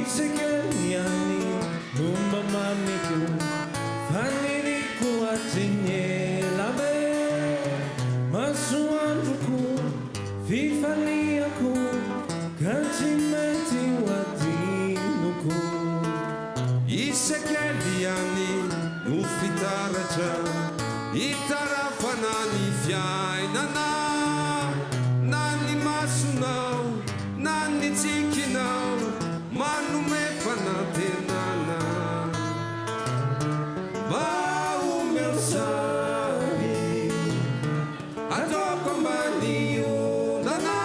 Isekeniani Mumamamiku Faniriku Atinye Labe Masuanduku Fifaniaku Kantimenti Wadinuku Isekeliani Ufitaraja Itarafanani Fiainana Nani Masunau Nani Tikinau Manume Fanatenana Bau meu sabe Atokomani Unana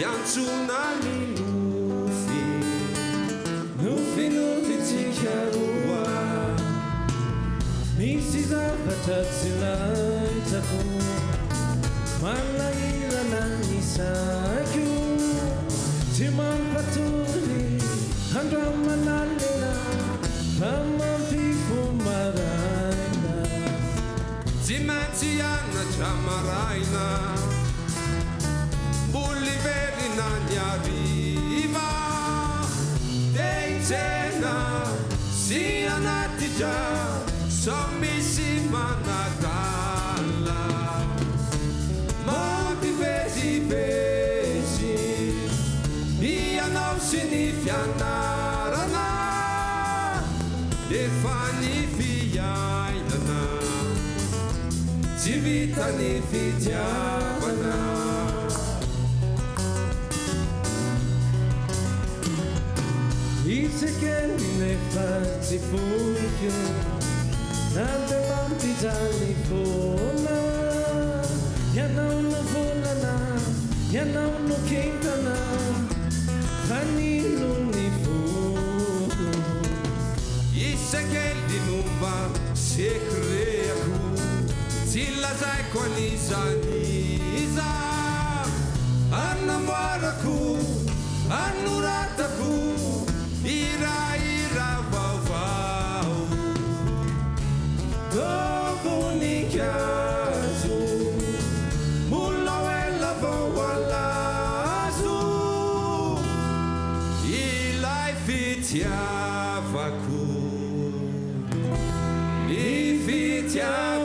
Yansunani Nufi Tikarua Nisiza Vatatsilantaku Malaila Nanisaku Timam Patuli Handra Manalila Pamam Pifu Marana Timatiana Chamaraina Buliverina Nyariva Deitena Sianatija Somissima Natala Monti Vesi Vesi Ia não significará Defanifiaina Civitanifidiavana Isekeni Fazifukyo Nande Vampitani Fona Yanau no Volana Yanau no Quintana Hanilo Nifugo Isekeli Numba Sekreaku Silazai Kwanizaniza Anamaraku Anurataku Ira Vau Vau Dogunikazu Mulawela Vawalazu Ilai Fitiavaku Ifitiavaku